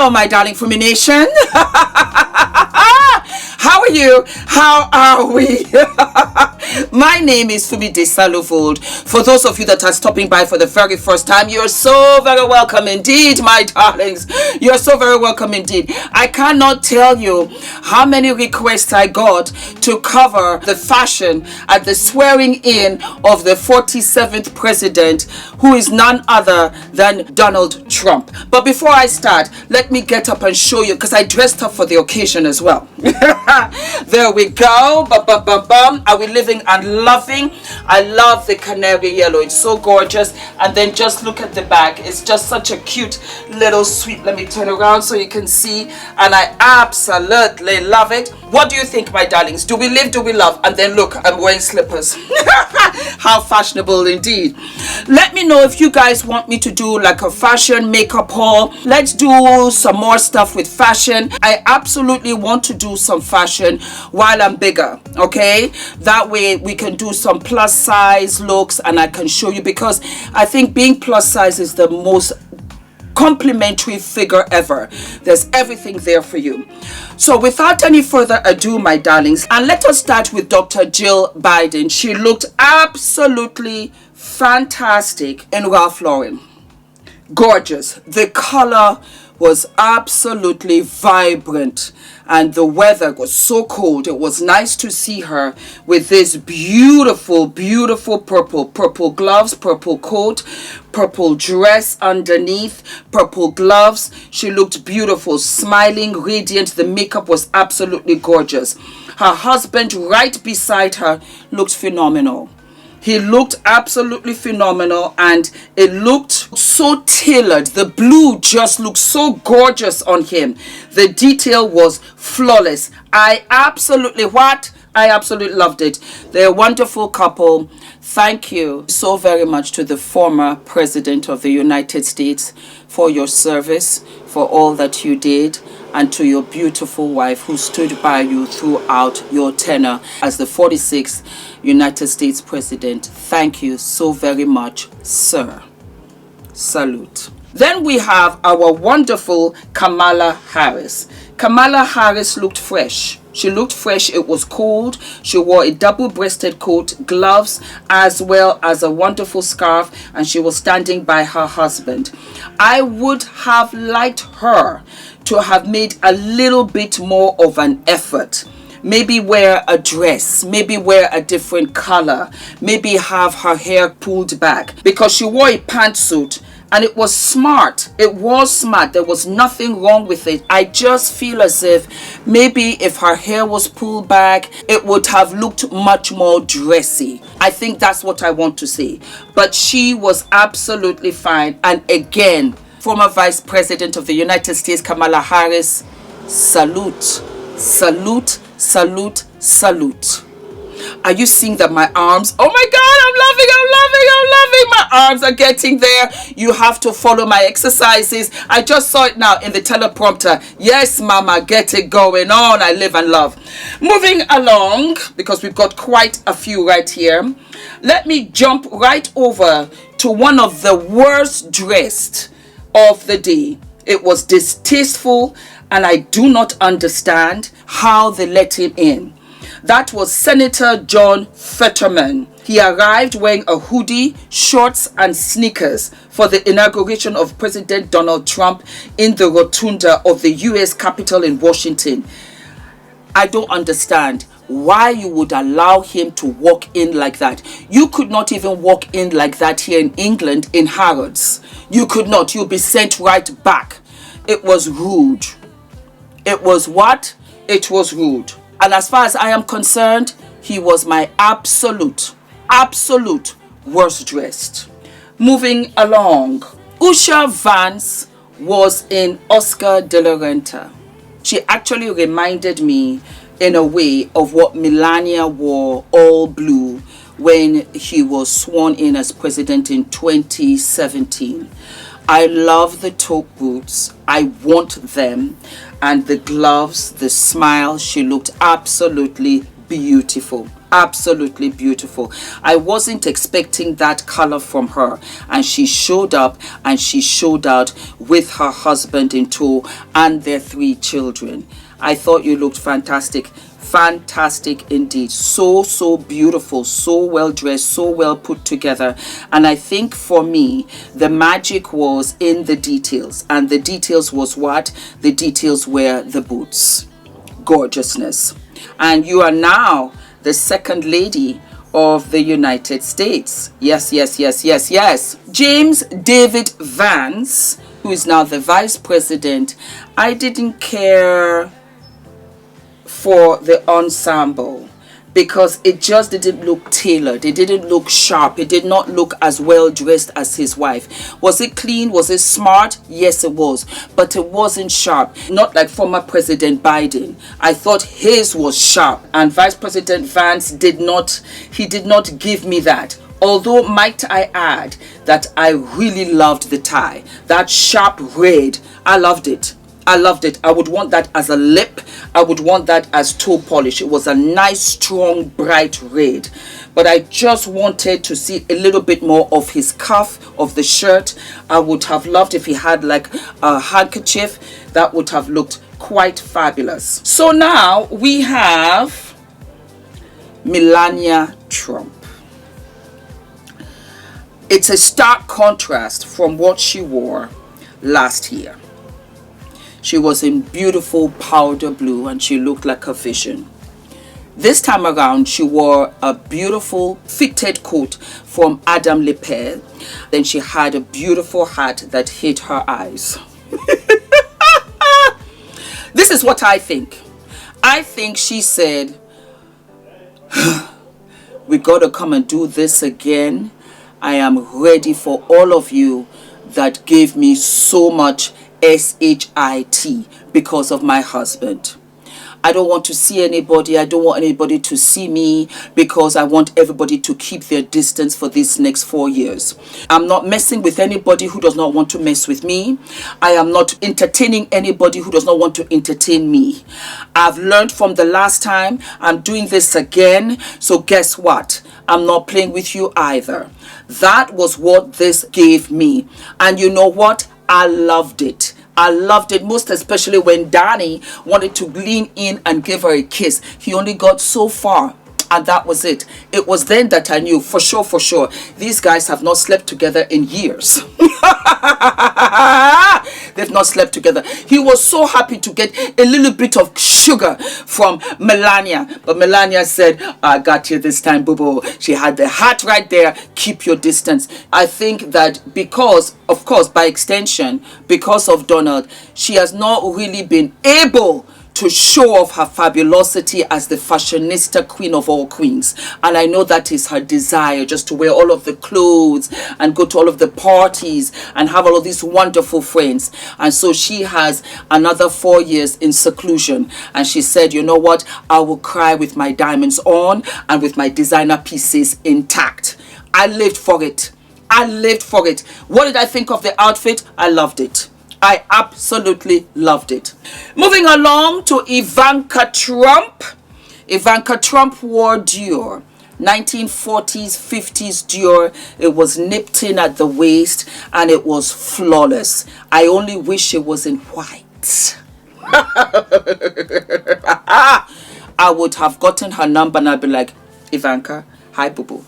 Hello, my darling Fumi Nation. How are you? How are we? My name is Fumidesaluvold. For those of you that are stopping by for the very first time, you're so very welcome indeed, my darlings. You're so very welcome indeed. I cannot tell you how many requests I got to cover the fashion at the swearing in of the 47th president, who is none other than Donald Trump. But before I start, let me get up and show you, because I dressed up for the occasion as well. There we go. Are we living and loving? I love the canary yellow. It's so gorgeous. And then just look at the back. It's just such a cute little sweet. Let me turn around so you can see. And I absolutely love it. What do you think, my darlings? Do we live, do we love? And then look, I'm wearing slippers. How fashionable indeed. Let me know if you guys want me to do like a fashion makeup haul. Let's do some more stuff with fashion. I absolutely want to do some fashion while I'm bigger, okay? That way we can do some plus size looks and I can show you, because I think being plus size is the most complimentary figure ever. There's everything there for you. So without any further ado, my darlings, and let us start with Dr. Jill Biden. She looked absolutely fantastic in Ralph Lauren. Gorgeous. The color was absolutely vibrant and the weather was so cold. It was nice to see her with this beautiful purple gloves, purple coat, purple dress underneath, purple gloves. She looked beautiful, smiling, radiant. The makeup was absolutely gorgeous. Her husband right beside her looked phenomenal. He looked absolutely phenomenal and it looked so tailored. The blue just looked so gorgeous on him. The detail was flawless. I absolutely loved it. They're a wonderful couple. Thank you so very much to the former President of the United States for your service, for all that you did, and to your beautiful wife who stood by you throughout your tenure as the 46th United States President. Thank you so very much, sir. Salute. Then we have our wonderful Kamala Harris. Kamala Harris looked fresh. She looked fresh. It was cold. She wore a double-breasted coat, gloves, as well as a wonderful scarf, and she was standing by her husband. I would have liked her to have made a little bit more of an effort. Maybe wear a dress, maybe wear a different color, maybe have her hair pulled back, because she wore a pantsuit and it was smart. It was smart. There was nothing wrong with it. I just feel as if maybe if her hair was pulled back, it would have looked much more dressy. I think that's what I want to say. But she was absolutely fine. And again, former Vice President of the United States, Kamala Harris, salute, salute, salute, salute. Are you seeing that my arms? Oh my God, I'm loving. My arms are getting there. You have to follow my exercises. I just saw it now in the teleprompter. Yes, mama, get it going on. I live and love. Moving along, because we've got quite a few right here. Let me jump right over to one of the worst dressed of the day. It was distasteful and I do not understand how they let him in. That was Senator John Fetman. He arrived wearing a hoodie, shorts and sneakers for the inauguration of President Donald Trump in the rotunda of the US Capitol in Washington. I don't understand why you would allow him to walk in like that. You could not even walk in like that here in England in Harrods. You could not. You'll be sent right back. It was rude. It was what? It was rude. And as far as I am concerned, he was my absolute worst dressed. Moving along, Usha Vance was in Oscar de la Renta. She actually reminded me in a way of what Melania wore, all blue, when he was sworn in as president in 2017. I love the top boots. I want them. And the gloves, the smile, she looked absolutely beautiful. Absolutely beautiful. I wasn't expecting that color from her, and she showed up, and she showed out with her husband in tow and their 3 children. I thought you looked fantastic. Fantastic indeed. So beautiful, so well dressed, so well put together. And I think for me, the magic was in the details. And the details was what? The details were the boots. Gorgeousness. And you are now the second lady of the United States. Yes. James David Vance, who is now the vice president. I didn't care for the ensemble because it just didn't look tailored. It didn't look sharp. It did not look as well dressed as his wife. Was it clean? Was it smart? Yes, it was. But it wasn't sharp. Not like former President Biden. I thought his was sharp. And Vice President Vance did not give me that. Although, might I add that I really loved the tie. That sharp red. I loved it. I loved it. I would want that as a lip. I would want that as toe polish. It was a nice, strong, bright red. But I just wanted to see a little bit more of his cuff of the shirt. I would have loved if he had like a handkerchief. That would have looked quite fabulous. So now we have Melania Trump. It's a stark contrast from what she wore last year. She was in beautiful powder blue and she looked like a vision. This time around, she wore a beautiful fitted coat from Adam Lepel. Then she had a beautiful hat that hid her eyes. This is what I think. I think she said, we got to come and do this again. I am ready for all of you that gave me so much SHIT because of my husband. I don't want to see anybody. I don't want anybody to see me because I want everybody to keep their distance for these next 4 years. I'm not messing with anybody who does not want to mess with me. I am not entertaining anybody who does not want to entertain me. I've learned from the last time. I'm doing this again. So guess what? I'm not playing with you either. That was what this gave me. And you know what? I loved it. I loved it, most especially when Danny wanted to lean in and give her a kiss. He only got so far, and that was it. It was then that I knew for sure, these guys have not slept together in years. They've not slept together. He was so happy to get a little bit of sugar from Melania. But Melania said, I got you this time, boo-boo. She had the hat right there. Keep your distance. I think that because, of course, by extension, because of Donald, she has not really been able to show off her fabulosity as the fashionista queen of all queens. And I know that is her desire, just to wear all of the clothes and go to all of the parties and have all of these wonderful friends. And so she has another 4 years in seclusion. And she said, you know what? I will cry with my diamonds on and with my designer pieces intact. I lived for it. I lived for it. What did I think of the outfit? I loved it. I absolutely loved it. Moving along to Ivanka Trump. Ivanka Trump wore Dior. 1940s, 50s Dior. It was nipped in at the waist and it was flawless. I only wish it was in white. I would have gotten her number and I'd be like, Ivanka, hi boo-boo.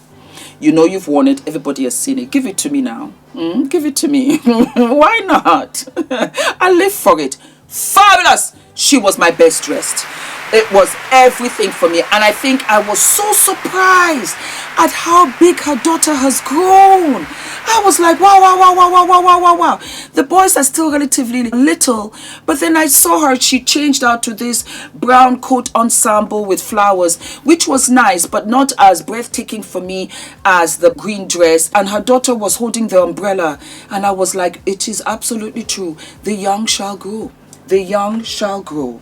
You know you've worn it. Everybody has seen it. Give it to me now. Give it to me. Why not? I live for it. Fabulous. She was my best dressed. It was everything for me. And I think I was so surprised at how big her daughter has grown. I was like, wow. The boys are still relatively little. But then I saw her. She changed out to this brown coat ensemble with flowers, which was nice, but not as breathtaking for me as the green dress. And her daughter was holding the umbrella. And I was like, it is absolutely true. The young shall grow. The young shall grow.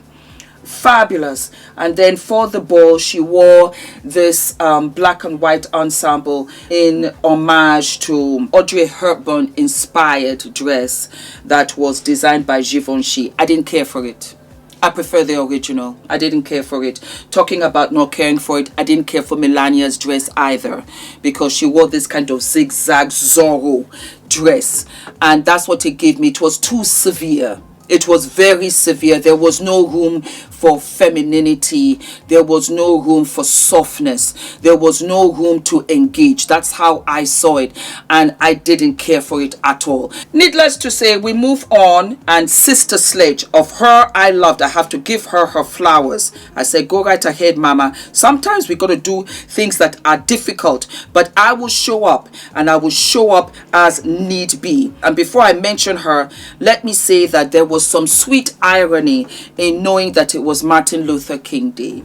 Fabulous. And then for the ball, she wore this black and white ensemble in homage to Audrey Hepburn inspired dress that was designed by Givenchy. I didn't care for it. I prefer the original. I didn't care for it. Talking about not caring for it, I didn't care for Melania's dress either, because she wore this kind of zigzag Zorro dress, and that's what it gave me. It was too severe. It was very severe. There was no room for femininity. There was no room for softness. There was no room to engage. That's how I saw it, and I didn't care for it at all. Needless to say, we move on, and Sister Sledge, of her I loved. I have to give her her flowers. I said, go right ahead, Mama. Sometimes we got to do things that are difficult, but I will show up, and I will show up as need be. And before I mention her, let me say that there was some sweet irony in knowing that it was Martin Luther King Day.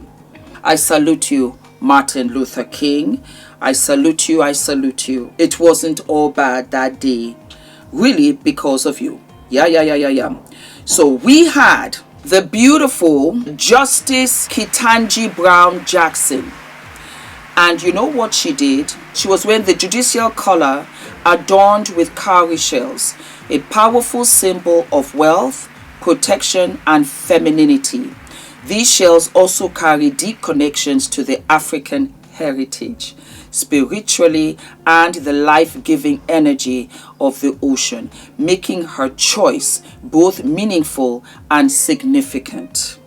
I salute you, Martin Luther King. I salute you. I salute you. It wasn't all bad that day, really, because of you. Yeah. So we had the beautiful Justice Ketanji Brown Jackson. And you know what she did? She was wearing the judicial collar adorned with cowrie shells, a powerful symbol of wealth, protection, and femininity. These shells also carry deep connections to the African heritage, spiritually, and the life-giving energy of the ocean, making her choice both meaningful and significant.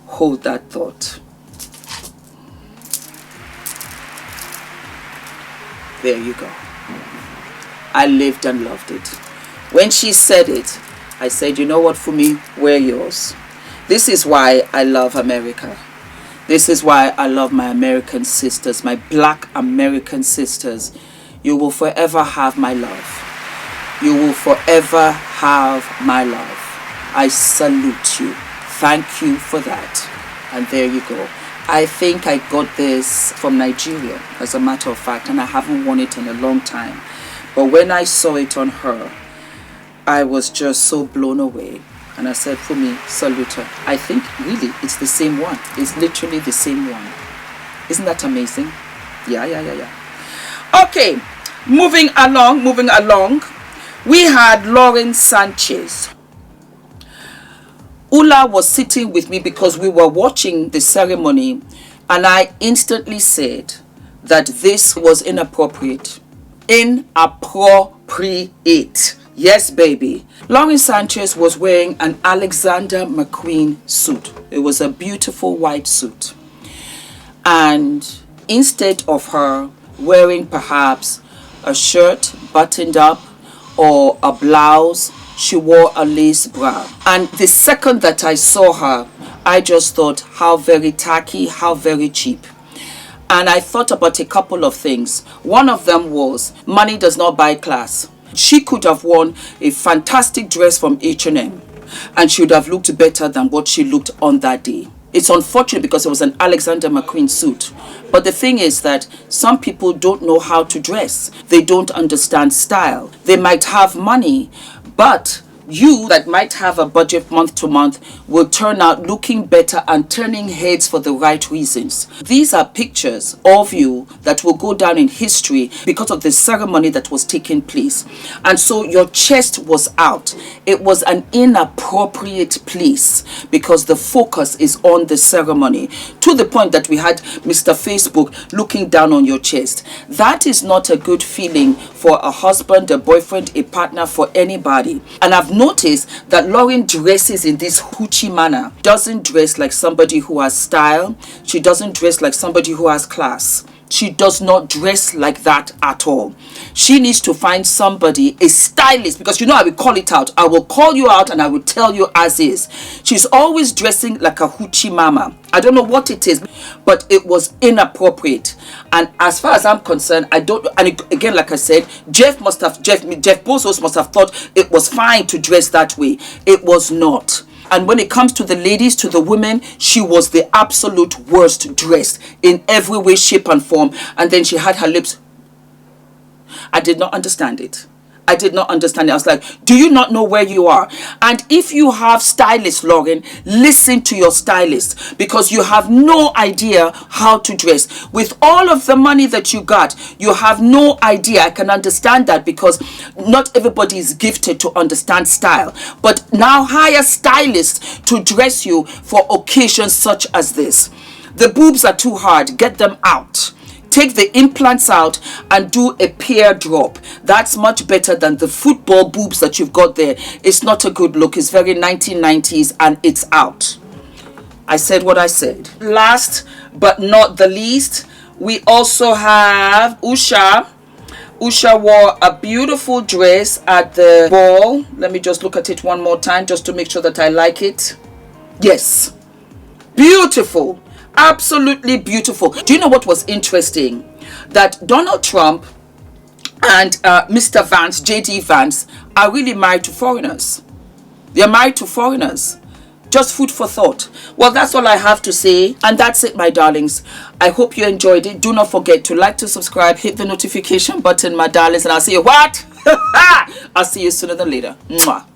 Hold that thought. There you go. I lived and loved it. When she said it, I said, you know what, Fumi, we're yours. This is why I love America. This is why I love my American sisters, my black American sisters. You will forever have my love. You will forever have my love. I salute you. Thank you for that. And there you go. I think I got this from Nigeria, as a matter of fact, and I haven't worn it in a long time. But when I saw it on her, I was just so blown away. And I said, for me, salute her. I think really it's the same one. It's literally the same one. Isn't that amazing? Yeah. Okay, moving along. We had Lauren Sanchez. Ula was sitting with me because we were watching the ceremony, and I instantly said that this was inappropriate. Inappropriate. Yes, baby. Lauren Sanchez was wearing an Alexander McQueen suit. It was a beautiful white suit. And instead of her wearing perhaps a shirt buttoned up or a blouse, she wore a lace bra. And the second that I saw her, I just thought, how very tacky, how very cheap. And I thought about a couple of things. One of them was, money does not buy class. She could have worn a fantastic dress from H&M, and she would have looked better than what she looked on that day. It's unfortunate because it was an Alexander McQueen suit. But the thing is that some people don't know how to dress. They don't understand style. They might have money, but you that might have a budget month to month will turn out looking better and turning heads for the right reasons. These are pictures of you that will go down in history because of the ceremony that was taking place. And so your chest was out. It was an inappropriate place because the focus is on the ceremony, to the point that we had Mr. Facebook looking down on your chest. That is not a good feeling for a husband, a boyfriend, a partner, for anybody. And I've noticed that Lauren dresses in this hoochie manner. Doesn't dress like somebody who has style. She doesn't dress like somebody who has class. She does not dress like that at all. She needs to find somebody, a stylist, because you know I will call it out. I will call you out and I will tell you as is. She's always dressing like a hoochie mama. I don't know what it is, but it was inappropriate. And as far as I'm concerned, I don't, and again, like I said, Jeff Bezos must have thought it was fine to dress that way. It was not. And when it comes to the ladies, to the women, she was the absolute worst dressed in every way, shape, and form. And then she had her lips. I did not understand it. I did not understand it. I was like, do you not know where you are? And if you have stylists, Lauren, listen to your stylist, because you have no idea how to dress. With all of the money that you got, you have no idea. I can understand that, because not everybody is gifted to understand style. But now hire stylists to dress you for occasions such as this. The boobs are too hard. Get them out. Take the implants out and do a pear drop. That's much better than the football boobs that you've got there. It's not a good look. It's very 1990s and it's out. I said what I said. Last but not the least, we also have Usha. Usha wore a beautiful dress at the ball. Let me just look at it one more time just to make sure that I like it. Yes. Beautiful. Absolutely beautiful. Do you know what was interesting? That Donald Trump and Mr. Vance, JD Vance, are really married to foreigners. They're married to foreigners. Just food for thought. Well, that's all I have to say. And that's it, my darlings. I hope you enjoyed it. Do not forget to like, to subscribe, hit the notification button, my darlings. And I'll see you what? I'll see you sooner than later. Mwah.